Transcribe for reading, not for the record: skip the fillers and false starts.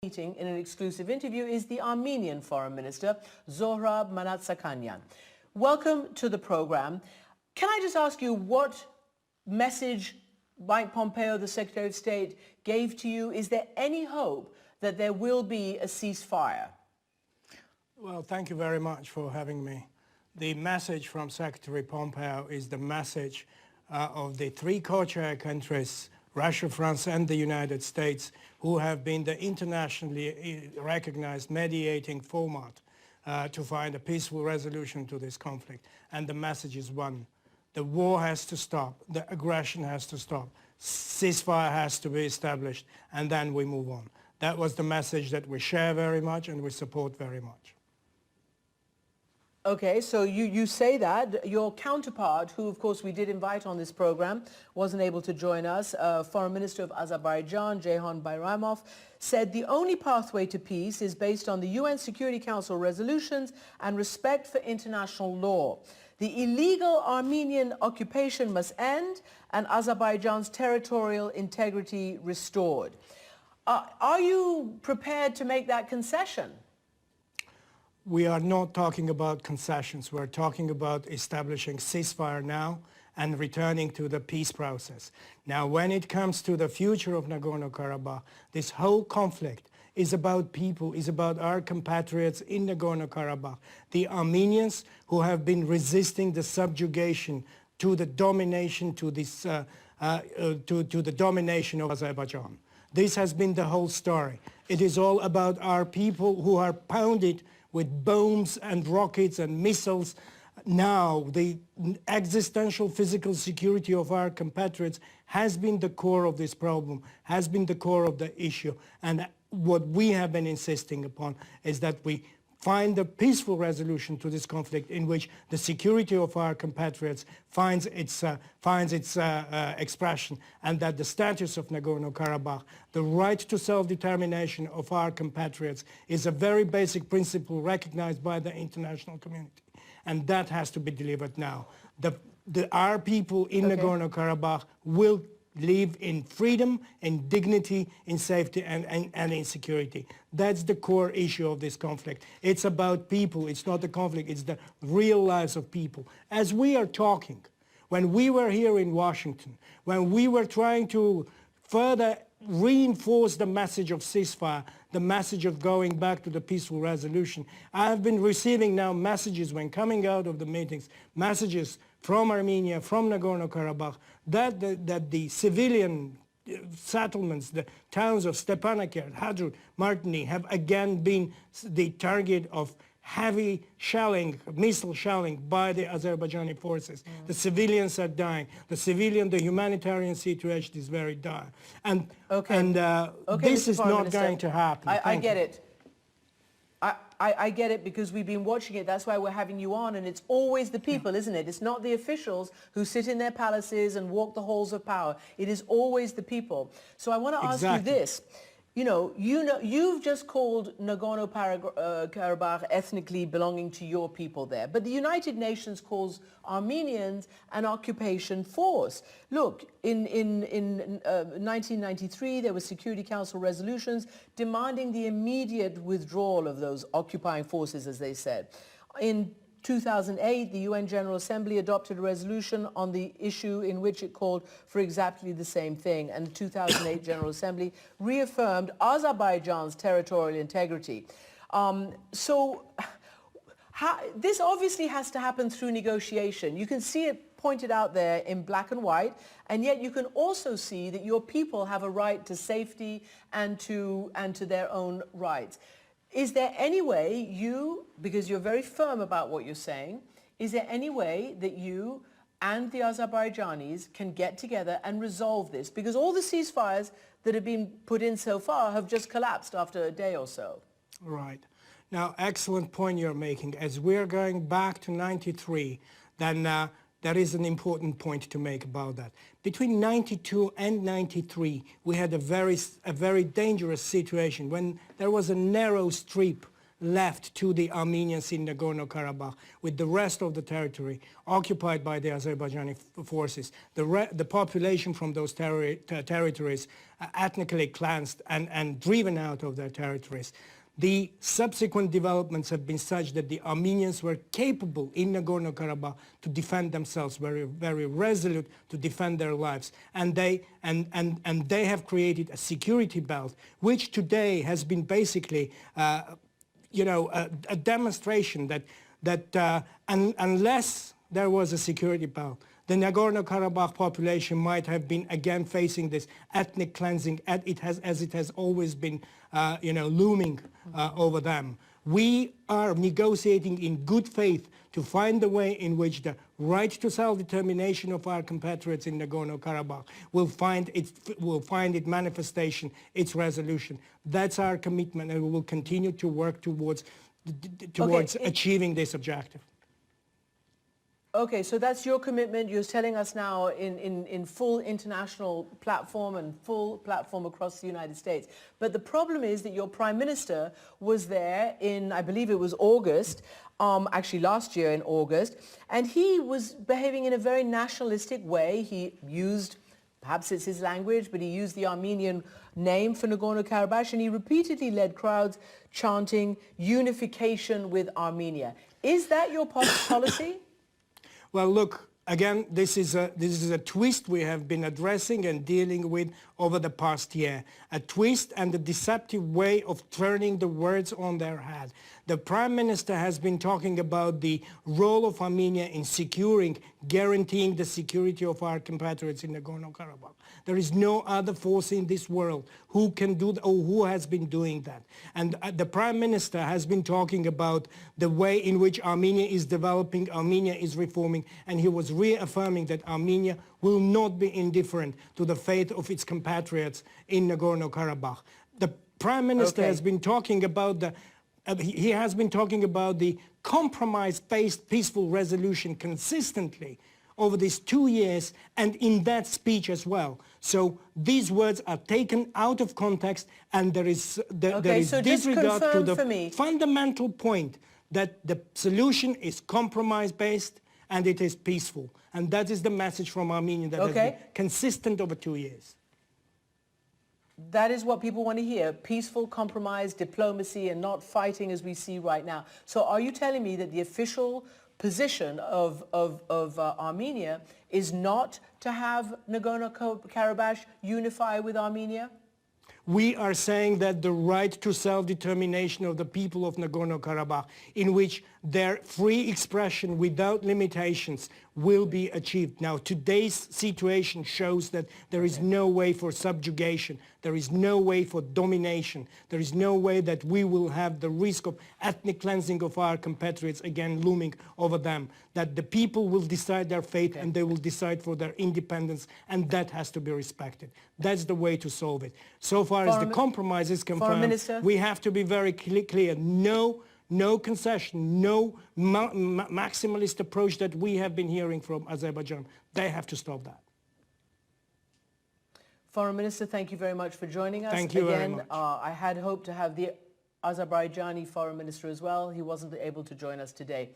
Meeting in an exclusive interview is the Armenian Foreign Minister, Zohrab Mnatsakanyan. Welcome to the program. Can I just ask you what message Mike Pompeo, the Secretary of State, gave to you? Is there any hope that there will be a ceasefire? Well, thank you very much for having me. The message from Secretary Pompeo is the message of the three co-chair countries, Russia, France and the United States, who have been the internationally recognized mediating format to find a peaceful resolution to this conflict. And the message is one. The war has to stop. The aggression has to stop. Ceasefire has to be established, and then we move on. That was the message that we share very much and we support very much. Okay, so you say that. Your counterpart, who of course we did invite on this program, wasn't able to join us, Foreign Minister of Azerbaijan, Ceyhan Bayramov, said the only pathway to peace is based on the UN Security Council resolutions and respect for international law. The illegal Armenian occupation must end and Azerbaijan's territorial integrity restored. Are you prepared to make that concession? We are not talking about concessions. We're talking about establishing ceasefire now and returning to the peace process. Now, when it comes to the future of Nagorno-Karabakh, this whole conflict is about people, is about our compatriots in Nagorno-Karabakh, the Armenians who have been resisting the subjugation to the domination, to the domination of Azerbaijan. This has been the whole story. It is all about our people who are pounded with bombs and rockets and missiles. Now, the existential physical security of our compatriots has been the core of this problem, has been the core of the issue. And what we have been insisting upon is that we find a peaceful resolution to this conflict in which the security of our compatriots finds its expression, and that the status of Nagorno-Karabakh, the right to self-determination of our compatriots, is a very basic principle recognized by the international community. And that has to be delivered now. Our people in Nagorno-Karabakh will live in freedom, in dignity, in safety and in security. That's the core issue of this conflict. It's about people, it's not the conflict, it's the real lives of people. As we are talking, when we were here in Washington, when we were trying to further reinforce the message of ceasefire, the message of going back to the peaceful resolution, I have been receiving now messages when coming out of the meetings, messages from Armenia, from Nagorno-Karabakh, that the civilian settlements, the towns of Stepanakert, Hadrut, Martini, have again been the target of heavy shelling, missile shelling by the Azerbaijani forces. The civilians are dying. The humanitarian situation is very dire. And, this is not going to happen. I get it. I get it, because we've been watching it. That's why we're having you on, and it's always the people, isn't it? It's not the officials who sit in their palaces and walk the halls of power. It is always the people. So I want to ask you this. You've just called Nagorno-Karabakh ethnically belonging to your people there, but the United Nations calls Armenians an occupation force. Look, in 1993, there were Security Council resolutions demanding the immediate withdrawal of those occupying forces, as they said. In 2008, the UN General Assembly adopted a resolution on the issue in which it called for exactly the same thing, and the 2008 General Assembly reaffirmed Azerbaijan's territorial integrity. This obviously has to happen through negotiation. You can see it pointed out there in black and white, and yet you can also see that your people have a right to safety and to their own rights. Is there any way because you're very firm about what you're saying, is there any way that you and the Azerbaijanis can get together and resolve this? Because all the ceasefires that have been put in so far have just collapsed after a day or so. Right. Now, excellent point you're making. As we're going back to 93, then there is an important point to make about that. Between 92 and 93, we had a very dangerous situation when there was a narrow strip left to the Armenians in Nagorno-Karabakh, with the rest of the territory occupied by the Azerbaijani forces. The population from those territories ethnically cleansed and driven out of their territories. The subsequent developments have been such that the Armenians were capable in Nagorno-Karabakh to defend themselves, very, very resolute to defend their lives. And they have created a security belt, which today has been basically, a demonstration that unless there was a security belt, the Nagorno-Karabakh population might have been again facing this ethnic cleansing as it has always been, looming over them. We are negotiating in good faith to find the way in which the right to self-determination of our compatriots in Nagorno-Karabakh will find its manifestation, its resolution. That's our commitment, and we will continue to work towards achieving this objective. Okay, so that's your commitment. You're telling us now in full international platform and full platform across the United States. But the problem is that your prime minister was there in, I believe it was August, actually last year in August, and he was behaving in a very nationalistic way. He used, perhaps it's his language, but he used the Armenian name for Nagorno-Karabakh, and he repeatedly led crowds chanting unification with Armenia. Is that your policy? Well, look, again, this is a twist we have been addressing and dealing with over the past year. A twist and a deceptive way of turning the words on their head. The Prime Minister has been talking about the role of Armenia in guaranteeing the security of our compatriots in Nagorno-Karabakh. There is no other force in this world who can do or who has been doing that. And the Prime Minister has been talking about the way in which Armenia is developing, Armenia is reforming, and he was reaffirming that Armenia will not be indifferent to the fate of its compatriots in Nagorno-Karabakh. The Prime Minister has been talking about the compromise-based peaceful resolution consistently over these 2 years and in that speech as well. So these words are taken out of context, and there is disregard to the fundamental point that the solution is compromise-based and it is peaceful. And that is the message from Armenia that has been consistent over 2 years. That is what people want to hear, peaceful compromise, diplomacy, and not fighting as we see right now. So are you telling me that the official position of Armenia is not to have Nagorno-Karabakh unify with Armenia? We are saying that the right to self-determination of the people of Nagorno-Karabakh, in which their free expression without limitations will be achieved. Now, today's situation shows that there is no way for subjugation. There is no way for domination. There is no way that we will have the risk of ethnic cleansing of our compatriots again looming over them. That the people will decide their fate and they will decide for their independence, and that has to be respected. That's the way to solve it. So far as the compromise is confirmed, we have to be very clear. No concession, no maximalist approach that we have been hearing from Azerbaijan. They have to stop that. Foreign Minister, thank you very much for joining us. Thank you very much. I had hoped to have the Azerbaijani Foreign Minister as well. He wasn't able to join us today.